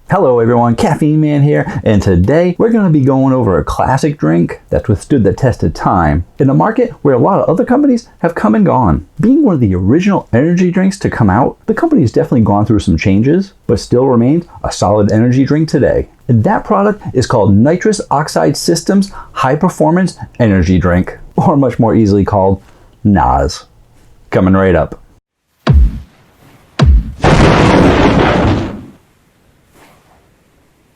Hello everyone, CaffeineMan here, and today we're going to be going over a classic drink that's withstood the test of time in a market where a lot of other companies have come and gone. Being one of the original energy drinks to come out, the company's definitely gone through some changes, but still remains a solid energy drink today. And that product is called Nitrous Oxide Systems High Performance Energy Drink, or much more easily called NOS. Coming right up.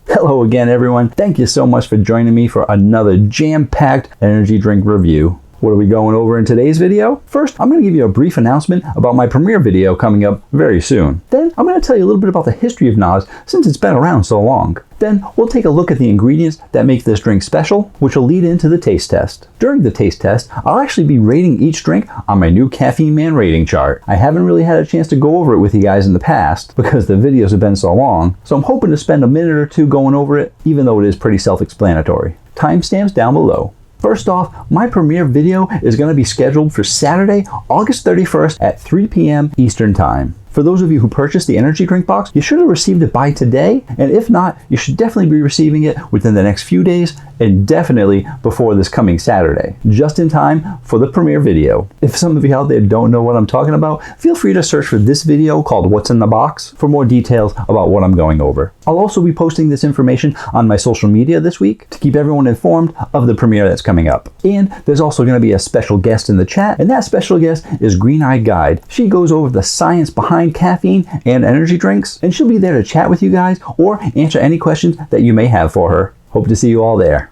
Hello again everyone, thank you so much for joining me for another jam-packed energy drink review. What are we going over in today's video? First, I'm going to give you a brief announcement about my premiere video coming up very soon. Then, I'm going to tell you a little bit about the history of NOS since it's been around so long. Then, we'll take a look at the ingredients that make this drink special, which will lead into the taste test. During the taste test, I'll actually be rating each drink on my new CaffeineMan rating chart. I haven't really had a chance to go over it with you guys in the past because the videos have been so long, so I'm hoping to spend a minute or two going over it, even though it is pretty self-explanatory. Timestamps down below. First off, my premiere video is going to be scheduled for Saturday, August 31st at 3 p.m. Eastern Time. For those of you who purchased the energy drink box, you should have received it by today, and if not, you should definitely be receiving it within the next few days, and definitely before this coming Saturday, just in time for the premiere video. If some of you out there don't know what I'm talking about, feel free to search for this video called What's in the Box for more details about what I'm going over. I'll also be posting this information on my social media this week to keep everyone informed of the premiere that's coming up. And there's also going to be a special guest in the chat, and that special guest is Green Eyed Guide. She goes over the science behind caffeine and energy drinks, and she'll be there to chat with you guys or answer any questions that you may have for her. Hope to see you all there.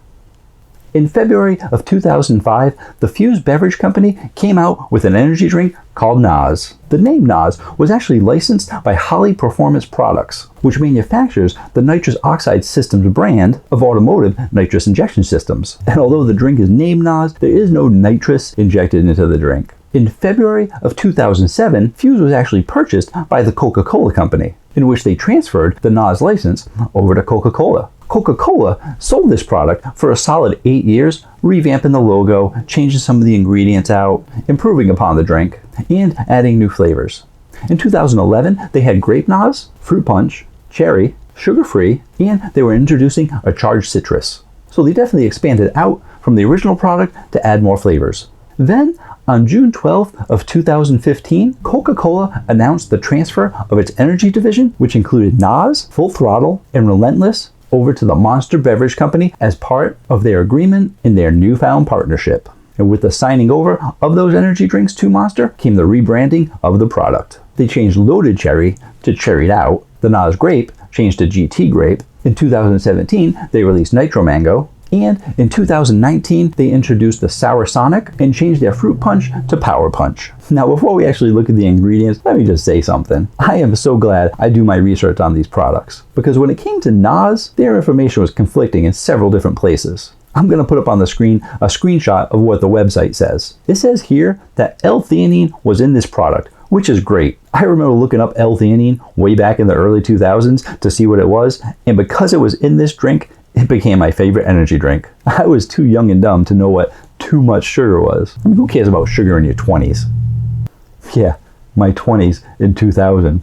In February of 2005, the Fuse Beverage Company came out with an energy drink called NOS. The name NOS was actually licensed by Holley Performance Products, which manufactures the Nitrous Oxide Systems brand of automotive nitrous injection systems. And although the drink is named NOS, there is no nitrous injected into the drink. In February of 2007, Fuse was actually purchased by the Coca-Cola Company, in which they transferred the NOS license over to Coca-Cola. Coca-Cola sold this product for a solid 8 years, revamping the logo, changing some of the ingredients out, improving upon the drink, and adding new flavors. In 2011, they had Grape NOS, Fruit Punch, Cherry, Sugar-Free, and they were introducing a charged citrus. So they definitely expanded out from the original product to add more flavors. Then, on June 12th of 2015, Coca-Cola announced the transfer of its energy division, which included NOS, Full Throttle, and Relentless, over to the Monster Beverage Company as part of their agreement in their newfound partnership. And with the signing over of those energy drinks to Monster came the rebranding of the product. They changed Loaded Cherry to Cherried Out. The NOS Grape changed to GT Grape. In 2017, they released Nitro Mango. And in 2019, they introduced the Sour Sonic and changed their Fruit Punch to Power Punch. Now, before we actually look at the ingredients, let me just say something. I am so glad I do my research on these products, because when it came to NOS, their information was conflicting in several different places. I'm going to put up on the screen a screenshot of what the website says. It says here that L-theanine was in this product, which is great. I remember looking up L-theanine way back in the early 2000s to see what it was, and because it was in this drink, it became my favorite energy drink. I was too young and dumb to know what too much sugar was. I mean, who cares about sugar in your 20s? Yeah, my 20s in 2000.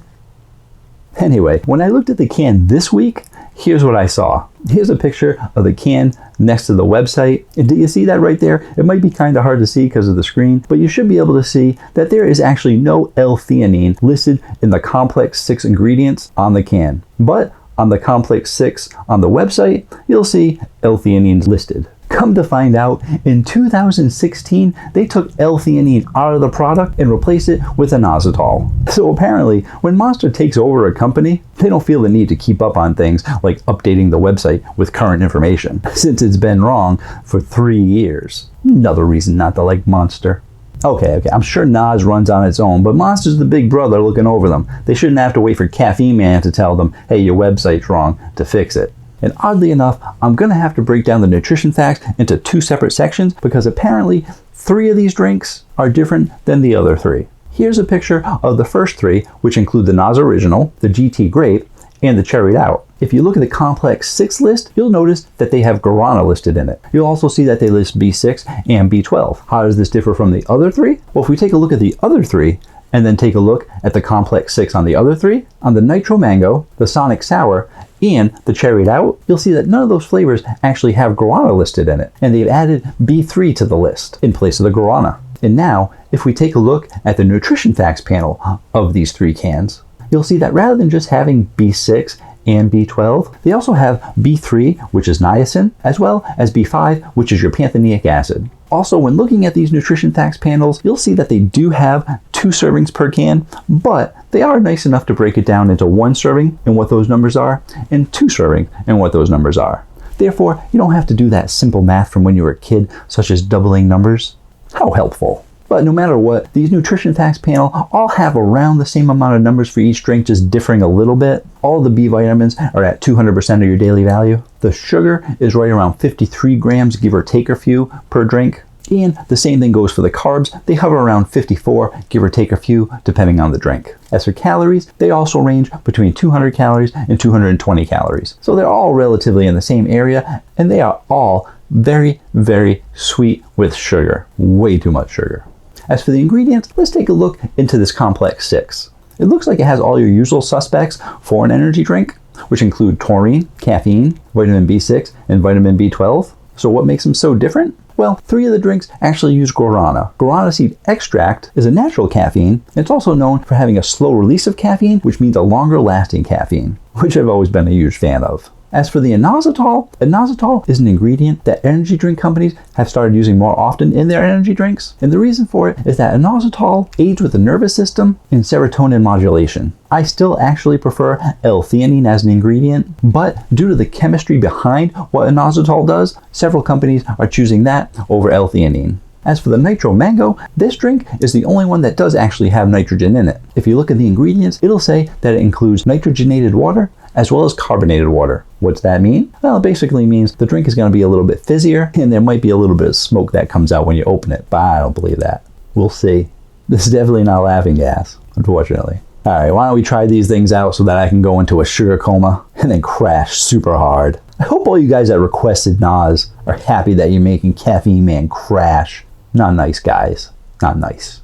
Anyway, when I looked at the can this week, here's what I saw. Here's a picture of the can next to the website. And do you see that right there? It might be kind of hard to see because of the screen, but you should be able to see that there is actually no L-theanine listed in the complex 6 ingredients on the can. But on the complex 6 on the website, you'll see L-theanine listed. Come to find out, in 2016, they took L-theanine out of the product and replaced it with inositol. So apparently, when Monster takes over a company, they don't feel the need to keep up on things like updating the website with current information, since it's been wrong for 3 years. Another reason not to like Monster. Okay, I'm sure NOS runs on its own, but Monster's the big brother looking over them. They shouldn't have to wait for CaffeineMan to tell them, hey, your website's wrong, to fix it. And oddly enough, I'm going to have to break down the nutrition facts into 2 separate sections because apparently 3 of these drinks are different than the other 3. Here's a picture of the first 3, which include the NOS Original, the GT Grape, and the Cherried Out. If you look at the complex 6 list, you'll notice that they have guarana listed in it. You'll also see that they list B6 and B12. How does this differ from the other 3? Well, if we take a look at the other 3, and then take a look at the Complex 6 on the other 3, on the Nitro Mango, the Sonic Sour, and the Cherried Out, you'll see that none of those flavors actually have guarana listed in it, and they've added B3 to the list in place of the guarana. And now, if we take a look at the nutrition facts panel of these 3 cans, you'll see that rather than just having B6 and B12, they also have B3, which is niacin, as well as B5, which is your pantothenic acid. Also, when looking at these nutrition facts panels, you'll see that they do have 2 servings per can, but they are nice enough to break it down into 1 serving and what those numbers are, and 2 serving and what those numbers are. Therefore, you don't have to do that simple math from when you were a kid, such as doubling numbers. How helpful. But no matter what, these nutrition facts panel all have around the same amount of numbers for each drink, just differing a little bit. All the B vitamins are at 200% of your daily value. The sugar is right around 53 grams, give or take a few, per drink. And the same thing goes for the carbs. They hover around 54, give or take a few, depending on the drink. As for calories, they also range between 200 calories and 220 calories. So they're all relatively in the same area, and they are all very, very sweet with sugar. Way too much sugar. As for the ingredients, let's take a look into this Complex 6. It looks like it has all your usual suspects for an energy drink, which include taurine, caffeine, vitamin B6, and vitamin B12. So what makes them so different? Well, 3 of the drinks actually use guarana. Guarana seed extract is a natural caffeine. It's also known for having a slow release of caffeine, which means a longer lasting caffeine, which I've always been a huge fan of. As for the inositol is an ingredient that energy drink companies have started using more often in their energy drinks. And the reason for it is that inositol aids with the nervous system and serotonin modulation. I still actually prefer L-theanine as an ingredient, but due to the chemistry behind what inositol does, several companies are choosing that over L-theanine. As for the Nitro Mango, this drink is the only one that does actually have nitrogen in it. If you look at the ingredients, it'll say that it includes nitrogenated water as well as carbonated water. What's that mean? Well, it basically means the drink is going to be a little bit fizzier, and there might be a little bit of smoke that comes out when you open it, but I don't believe that. We'll see. This is definitely not laughing gas, unfortunately. Alright, why don't we try these things out so that I can go into a sugar coma and then crash super hard. I hope all you guys that requested NOS are happy that you're making CaffeineMan crash. Not nice, guys. Not nice.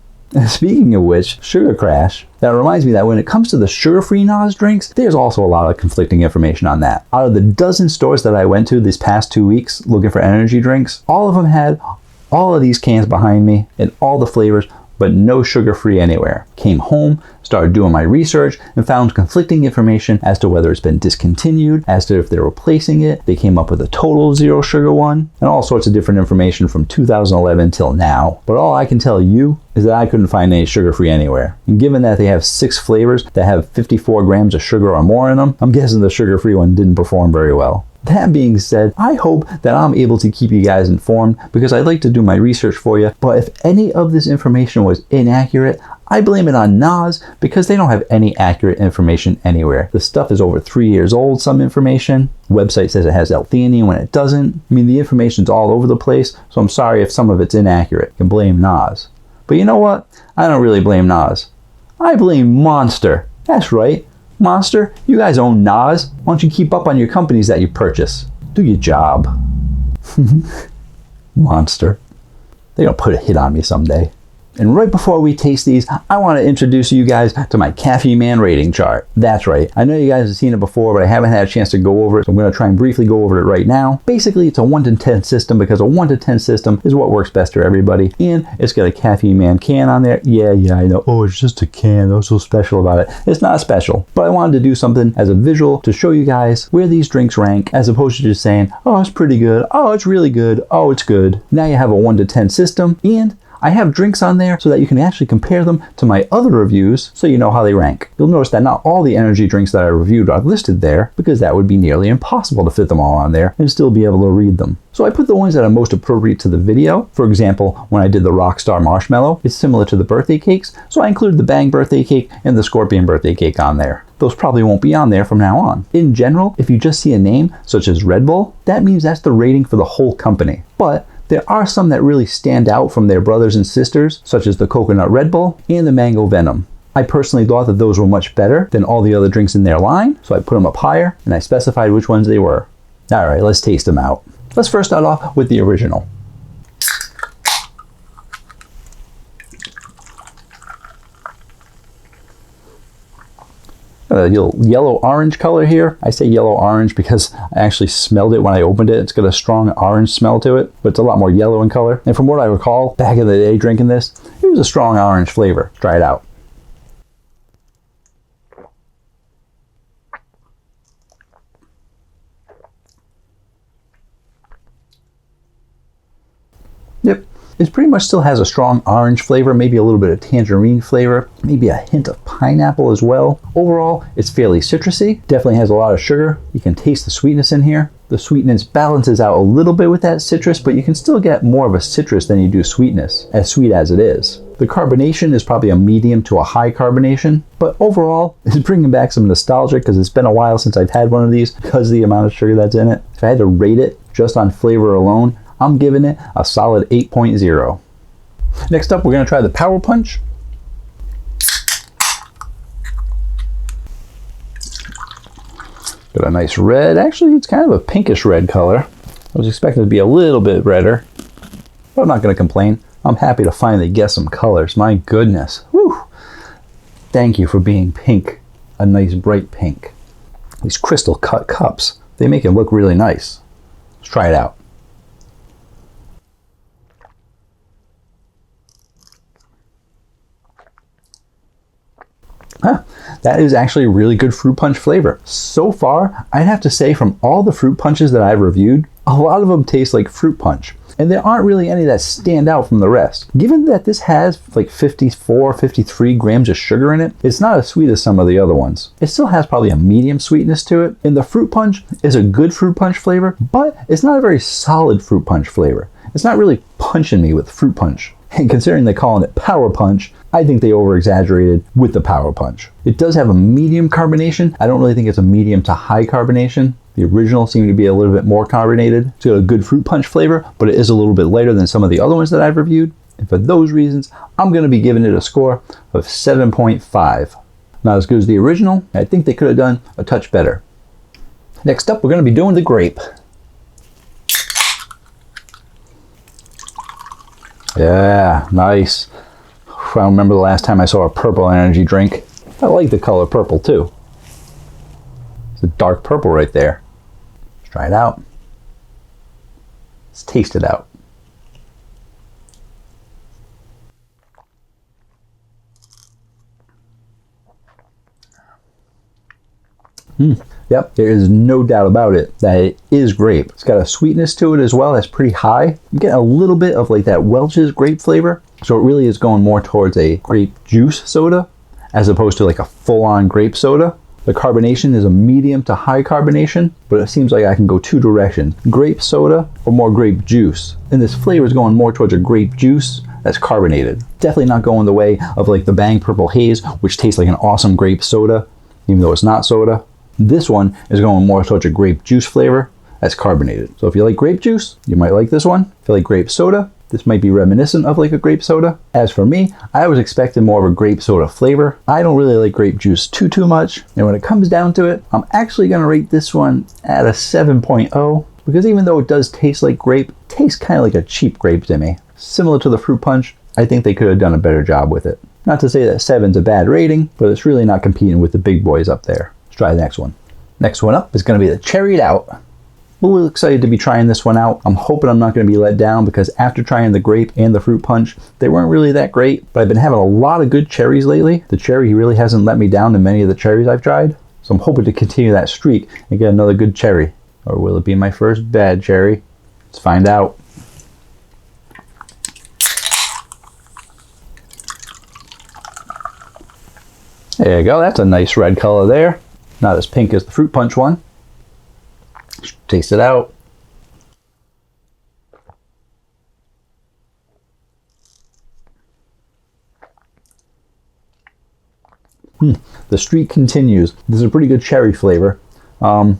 Speaking of which, sugar crash, that reminds me that when it comes to the sugar-free NOS drinks, there's also a lot of conflicting information on that. Out of the dozen stores that I went to these past 2 weeks looking for energy drinks, all of them had all of these cans behind me and all the flavors, but no sugar-free anywhere. Came home, started doing my research, and found conflicting information as to whether it's been discontinued, as to if they're replacing it. They came up with a total zero sugar one, and all sorts of different information from 2011 till now. But all I can tell you is that I couldn't find any sugar-free anywhere. And given that they have 6 flavors that have 54 grams of sugar or more in them, I'm guessing the sugar-free one didn't perform very well. That being said, I hope that I'm able to keep you guys informed because I'd like to do my research for you, but if any of this information was inaccurate, I blame it on NOS because they don't have any accurate information anywhere. The stuff is over 3 years old, some information. The website says it has L-theanine when it doesn't. I mean, the information's all over the place, so I'm sorry if some of it's inaccurate. You can blame NOS. But you know what? I don't really blame NOS. I blame Monster. That's right. Monster, you guys own NOS. Why don't you keep up on your companies that you purchase? Do your job. Monster. They're gonna put a hit on me someday. And right before we taste these, I want to introduce you guys to my CaffeineMan rating chart. That's right. I know you guys have seen it before, but I haven't had a chance to go over it, so I'm going to try and briefly go over it right now. Basically, it's a 1 to 10 system because a 1 to 10 system is what works best for everybody. And it's got a CaffeineMan can on there. Yeah, I know. Oh, it's just a can. What's so special about it? It's not special, but I wanted to do something as a visual to show you guys where these drinks rank as opposed to just saying, oh, it's pretty good. Oh, it's really good. Oh, it's good. Now you have a 1 to 10 system, and I have drinks on there so that you can actually compare them to my other reviews so you know how they rank. You'll notice that not all the energy drinks that I reviewed are listed there because that would be nearly impossible to fit them all on there and still be able to read them. So I put the ones that are most appropriate to the video. For example, when I did the Rockstar Marshmallow, it's similar to the birthday cakes, so I included the Bang birthday cake and the Scorpion birthday cake on there. Those probably won't be on there from now on. In general, if you just see a name such as Red Bull, that means that's the rating for the whole company. But there are some that really stand out from their brothers and sisters, such as the Coconut Red Bull and the Mango Venom. I personally thought that those were much better than all the other drinks in their line, so I put them up higher and I specified which ones they were. Alright, let's taste them out. Let's first start off with the original. A yellow-orange color here. I say yellow-orange because I actually smelled it when I opened it. It's got a strong orange smell to it, but it's a lot more yellow in color. And from what I recall, back in the day drinking this, it was a strong orange flavor. Let's try it out. Yep. It pretty much still has a strong orange flavor, maybe a little bit of tangerine flavor, maybe a hint of pineapple as well. Overall, it's fairly citrusy, definitely has a lot of sugar. You can taste the sweetness in here. The sweetness balances out a little bit with that citrus, but you can still get more of a citrus than you do sweetness, as sweet as it is. The carbonation is probably a medium to a high carbonation, but overall, it's bringing back some nostalgia because it's been a while since I've had one of these because of the amount of sugar that's in it. If I had to rate it just on flavor alone, I'm giving it a solid 8.0. Next up, we're going to try the Power Punch. Got a nice red. Actually, it's kind of a pinkish red color. I was expecting it to be a little bit redder, but I'm not going to complain. I'm happy to finally get some colors. My goodness. Whew. Thank you for being pink. A nice bright pink. These crystal cut cups, they make it look really nice. Let's try it out. Huh, that is actually a really good fruit punch flavor. So far, I'd have to say from all the fruit punches that I've reviewed, a lot of them taste like fruit punch. And there aren't really any that stand out from the rest. Given that this has like 54, 53 grams of sugar in it, it's not as sweet as some of the other ones. It still has probably a medium sweetness to it. And the fruit punch is a good fruit punch flavor, but it's not a very solid fruit punch flavor. It's not really punching me with fruit punch. And considering they're calling it Power Punch, I think they over-exaggerated with the Power Punch. It does have a medium carbonation. I don't really think it's a medium to high carbonation. The original seemed to be a little bit more carbonated. It's got a good fruit punch flavor, but it is a little bit lighter than some of the other ones that I've reviewed. And for those reasons, I'm going to be giving it a score of 7.5. Not as good as the original. I think they could have done a touch better. Next up, we're going to be doing the Grape. Yeah, nice. I don't remember the last time I saw a purple energy drink. I like the color purple too. It's a dark purple right there. Let's try it out. Let's taste it out. Yep, there is no doubt about it that it is grape. It's got a sweetness to it as well that's pretty high. I'm getting a little bit of like that Welch's grape flavor. So it really is going more towards a grape juice soda as opposed to like a full-on grape soda. The carbonation is a medium to high carbonation, but it seems like I can go two directions. Grape soda or more grape juice. And this flavor is going more towards a grape juice that's carbonated. Definitely not going the way of like the Bang Purple Haze, which tastes like an awesome grape soda, even though it's not soda. This one is going more towards a grape juice flavor that's carbonated. So if you like grape juice, you might like this one. If you like grape soda, this might be reminiscent of like a grape soda. As for me, I was expecting more of a grape soda flavor. I don't really like grape juice too much. And when it comes down to it, I'm actually going to rate this one at a 7.0 because even though it does taste like grape, it tastes kind of like a cheap grape to me. Similar to the fruit punch, I think they could have done a better job with it. Not to say that 7's a bad rating, but it's really not competing with the big boys up there. Let's try the next one. Next one up is going to be the Cherried Out. I'm a little excited to be trying this one out. I'm hoping I'm not going to be let down because after trying the grape and the fruit punch, they weren't really that great, but I've been having a lot of good cherries lately. The cherry really hasn't let me down in many of the cherries I've tried, so I'm hoping to continue that streak and get another good cherry. Or will it be my first bad cherry? Let's find out. There you go, that's a nice red color there. Not as pink as the fruit punch one. Taste it out. The streak continues. This is a pretty good cherry flavor. After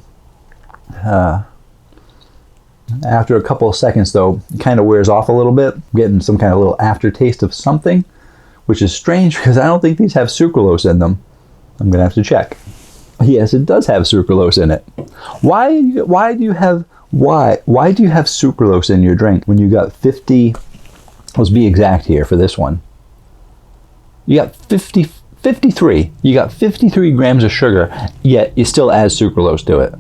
a couple of seconds though, it kind of wears off a little bit. I'm getting some kind of little aftertaste of something, which is strange because I don't think these have sucralose in them. I'm gonna have to check. Yes, it does have sucralose in it. Why do you have sucralose in your drink when you got 50, let's be exact here for this one. You got 50 53. You got 53 grams of sugar, yet you still add sucralose to it.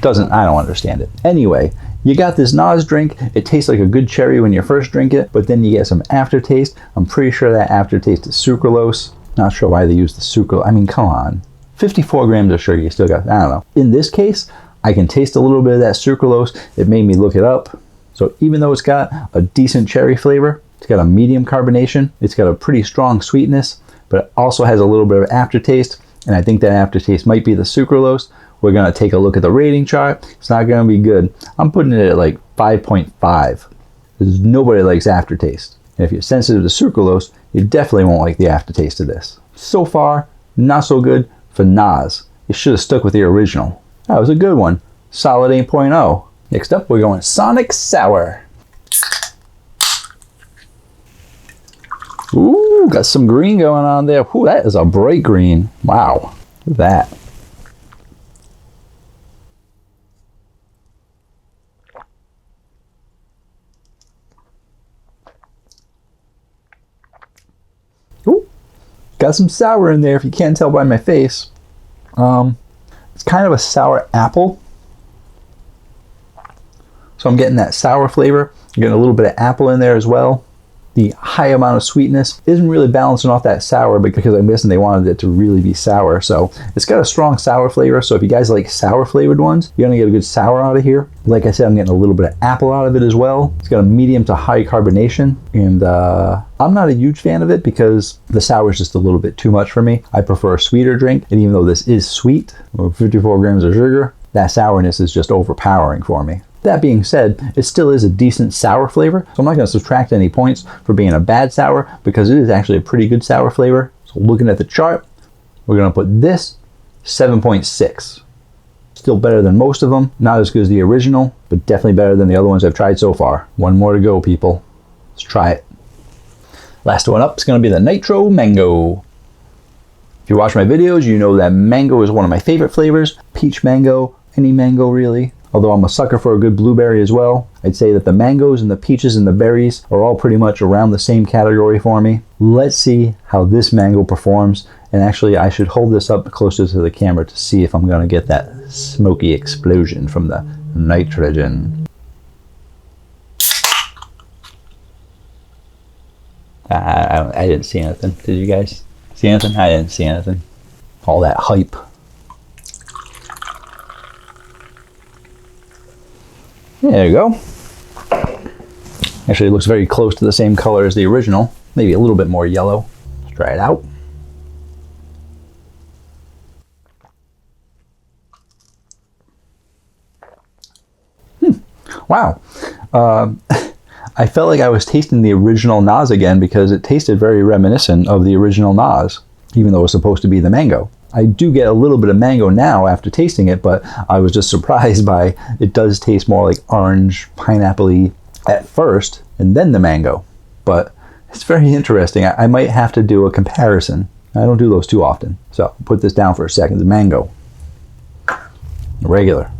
I don't understand it. Anyway, you got this NOS drink. It tastes like a good cherry when you first drink it, but then you get some aftertaste. I'm pretty sure that aftertaste is sucralose. Not sure why they use the sucralose. I mean, come on. 54 grams of sugar, you still got, I don't know. In this case, I can taste a little bit of that sucralose. It made me look it up. So even though it's got a decent cherry flavor, it's got a medium carbonation, it's got a pretty strong sweetness, but it also has a little bit of aftertaste, and I think that aftertaste might be the sucralose. We're gonna take a look at the rating chart. It's not gonna be good. I'm putting it at like 5.5. Because nobody likes aftertaste. And if you're sensitive to sucralose, you definitely won't like the aftertaste of this. So far, not so good for NOS. You should have stuck with the original. That was a good one. Solid 8.0. Next up, we're going Sonic Sour. Ooh, got some green going on there. Ooh, that is a bright green. Wow, look at that. Ooh, got some sour in there if you can't tell by my face. It's kind of a sour apple. So I'm getting that sour flavor. I'm getting a little bit of apple in there as well. The high amount of sweetness isn't really balancing off that sour because I'm guessing they wanted it to really be sour. So it's got a strong sour flavor. So if you guys like sour flavored ones, you're gonna get a good sour out of here. Like I said, I'm getting a little bit of apple out of it as well. It's got a medium to high carbonation. And I'm not a huge fan of it because the sour is just a little bit too much for me. I prefer a sweeter drink. And even though this is sweet, 54 grams of sugar, that sourness is just overpowering for me. That being said, it still is a decent sour flavor, so I'm not going to subtract any points for being a bad sour because it is actually a pretty good sour flavor. So looking at the chart, we're going to put this 7.6. Still better than most of them. Not as good as the original, but definitely better than the other ones I've tried so far. One more to go, people. Let's try it. Last one up is going to be the Nitro Mango. If you watch my videos, you know that mango is one of my favorite flavors. Peach mango, any mango really. Although I'm a sucker for a good blueberry as well. I'd say that the mangoes and the peaches and the berries are all pretty much around the same category for me. Let's see how this mango performs. And actually, I should hold this up closer to the camera to see if I'm gonna get that smoky explosion from the nitrogen. I didn't see anything. Did you guys see anything? I didn't see anything. All that hype. There you go. Actually, it looks very close to the same color as the original. Maybe a little bit more yellow. Let's try it out. Wow. I felt like I was tasting the original NOS again because it tasted very reminiscent of the original NOS, even though it was supposed to be the mango. I do get a little bit of mango now after tasting it, but I was just surprised by it does taste more like orange, pineapple-y at first, and then the mango. But it's very interesting. I might have to do a comparison. I don't do those too often. So I'll put this down for a second. The mango. Regular.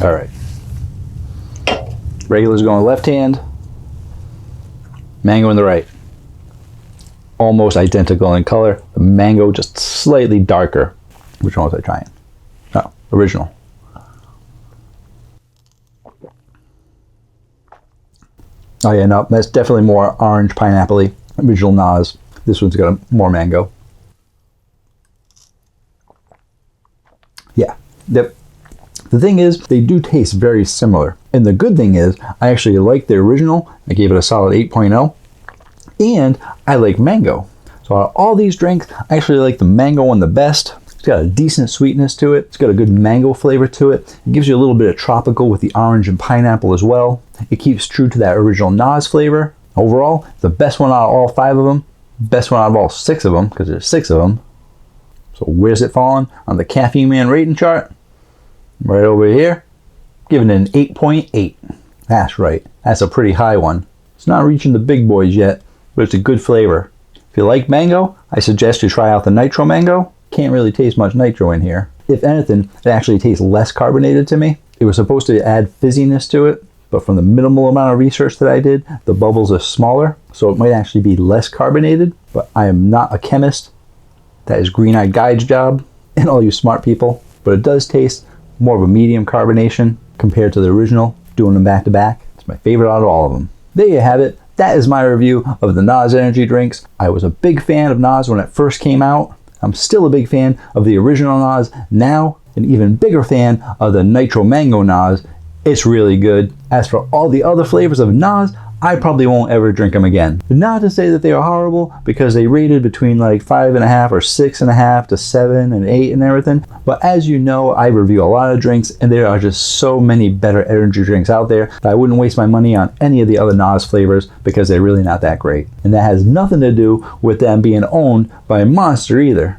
All right. Regular's going left hand. Mango in the right. Almost identical in color. The mango just slightly darker. Which one was I trying? Oh, original. Oh yeah, no, that's definitely more orange pineapple-y. Original NOS. This one's got more mango. Yeah. The thing is, they do taste very similar. And the good thing is, I actually like the original. I gave it a solid 8.0. And I like mango. So out of all these drinks, I actually like the mango one the best. It's got a decent sweetness to it. It's got a good mango flavor to it. It gives you a little bit of tropical with the orange and pineapple as well. It keeps true to that original NOS flavor. Overall, the best one out of all 5 of them. Best one out of all 6 of them, because there's 6 of them. So where's it falling on the CaffeineMan rating chart? Right over here. Giving it an 8.8. That's right. That's a pretty high one. It's not reaching the big boys yet, but it's a good flavor. If you like mango, I suggest you try out the Nitro Mango. Can't really taste much nitro in here. If anything, it actually tastes less carbonated to me. It was supposed to add fizziness to it, but from the minimal amount of research that I did, the bubbles are smaller, so it might actually be less carbonated, but I am not a chemist. That is Green-Eyed Guide's job, and all you smart people. But it does taste more of a medium carbonation compared to the original, doing them back to back. It's my favorite out of all of them. There you have it. That is my review of the NOS energy drinks. I was a big fan of NOS when it first came out. I'm still a big fan of the original NOS now, an even bigger fan of the Nitro Mango NOS. It's really good. As for all the other flavors of NOS, I probably won't ever drink them again. Not to say that they are horrible, because they rated between like 5.5 or 6.5 to 7 and 8 and everything. But as you know, I review a lot of drinks, and there are just so many better energy drinks out there that I wouldn't waste my money on any of the other NOS flavors because they're really not that great. And that has nothing to do with them being owned by Monster either.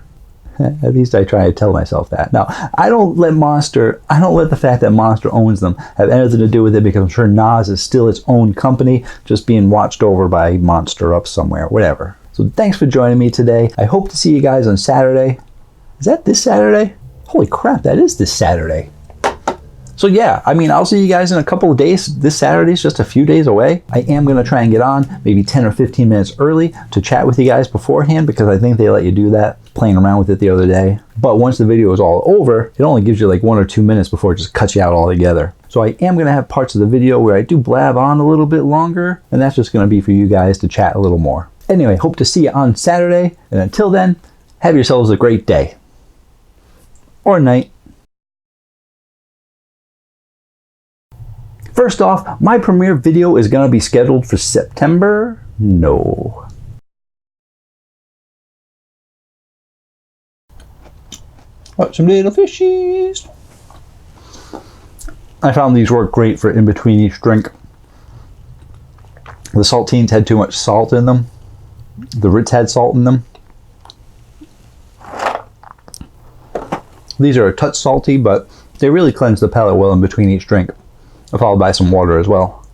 At least I try to tell myself that. Now, I don't let the fact that Monster owns them have anything to do with it, because I'm sure NOS is still its own company, just being watched over by Monster up somewhere, whatever. So thanks for joining me today. I hope to see you guys on Saturday. Is that this Saturday? Holy crap, that is this Saturday. So yeah, I mean, I'll see you guys in a couple of days. This Saturday's just a few days away. I am going to try and get on maybe 10 or 15 minutes early to chat with you guys beforehand, because I think they let you do that, playing around with it the other day. But once the video is all over, it only gives you like 1 or 2 minutes before it just cuts you out altogether. So I am going to have parts of the video where I do blab on a little bit longer, and that's just going to be for you guys to chat a little more. Anyway, hope to see you on Saturday, and until then, have yourselves a great day. Or night. First off, my premiere video is going to be scheduled for September? No. Oh, some little fishies. I found these work great for in between each drink. The saltines had too much salt in them. The Ritz had salt in them. These are a touch salty, but they really cleanse the palate well in between each drink, followed by some water as well.